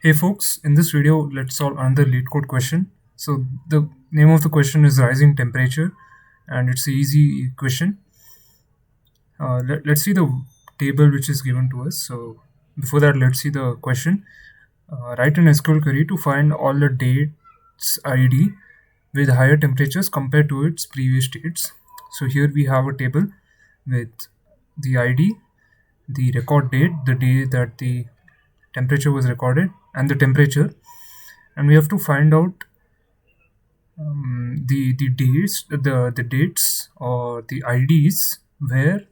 Hey folks, in this video, let's solve another LeetCode question. So the name of the question is rising temperature, and it's an easy question. Let's see the table which is given to us. So before that, let's see the question. Write an SQL query to find all the dates ID with higher temperatures compared to its previous states. So here we have a table with the ID, the record date, the day that the temperature was recorded, and the temperature, and we have to find out the dates or the IDs where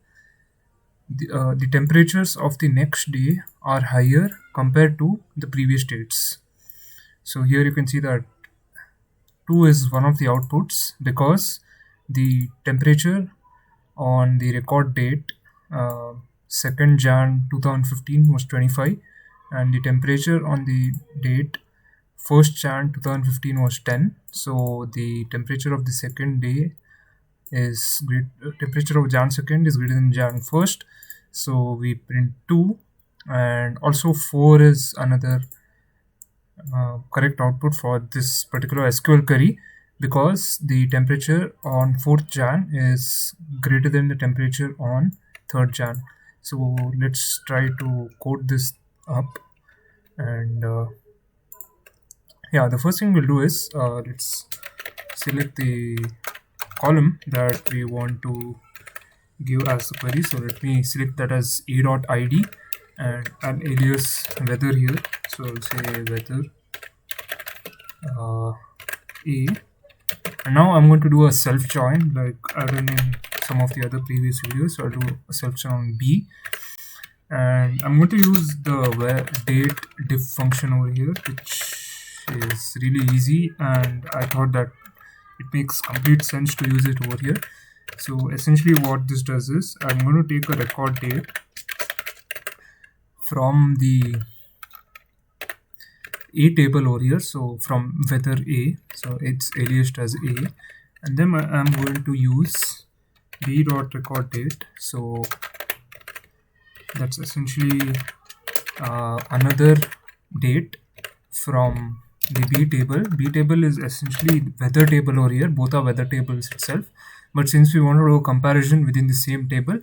the temperatures of the next day are higher compared to the previous dates. So here you can see that 2 is one of the outputs because the temperature on the record date 2nd Jan 2015 was 25, and the temperature on the date 1st Jan 2015 was 10. So the temperature of the second day is temperature of Jan 2nd is greater than Jan 1st. So we print 2, and also 4 is another correct output for this particular SQL query because the temperature on 4th Jan is greater than the temperature on 3rd Jan. So let's try to code this up, and yeah, the first thing we'll do is let's select the column that we want to give as the query. So let me select that as a.id and an alias weather here. So I'll say weather a, and now I'm going to do a self join like I've done in some of the other previous videos. So I'll do a self join on b, and I'm going to use the date diff function over here, which is really easy, and I thought that it makes complete sense to use it over here. So essentially what this does is I'm going to take a record date from the a table over here, so from weather a, so it's aliased as a, and then I'm going to use b.record date. So that's essentially another date from the b table. B table is essentially weather table over here, both are weather tables itself, but since we want to do a comparison within the same table,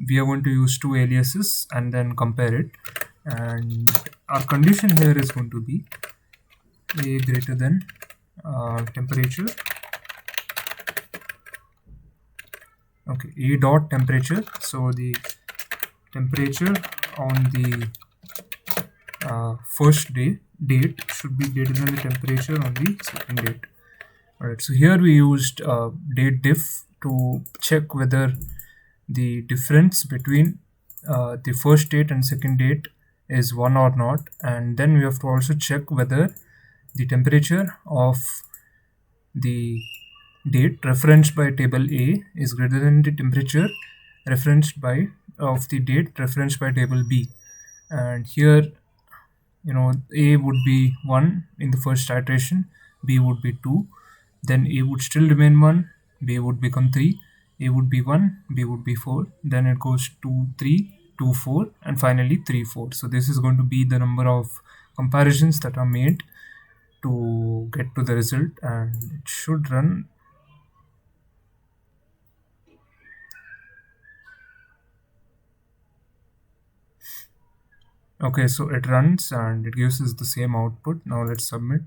we are going to use 2 aliases and then compare it. And our condition here is going to be a greater than temperature, okay, a dot temperature. So the temperature on the first date should be greater than the temperature on the second date. Alright, so here we used date diff to check whether the difference between the first date and second date is 1 or not, and then we have to also check whether the temperature of the date referenced by table A is greater than the temperature referenced by of the date referenced by table B. And here, you know, A would be 1 in the first iteration, B would be 2, then A would still remain 1, B would become 3, A would be 1, B would be 4, then it goes 2, 3, 2, 4, and finally 3, 4. So this is going to be the number of comparisons that are made to get to the result, and it should run. Okay, so it runs and it gives us the same output. Now let's submit.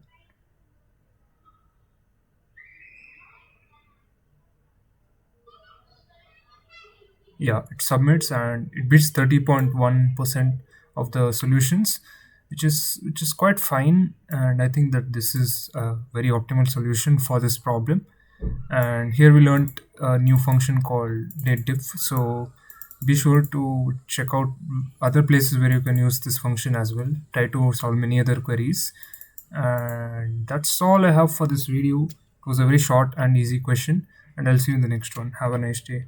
Yeah, it submits and it beats 30.1% of the solutions, which is quite fine, and I think that this is a very optimal solution for this problem. And here we learned a new function called date diff, so be sure to check out other places where you can use this function as well. Try to solve many other queries, and that's all I have for this video. It was a very short and easy question, and I'll see you in the next one. Have a nice day.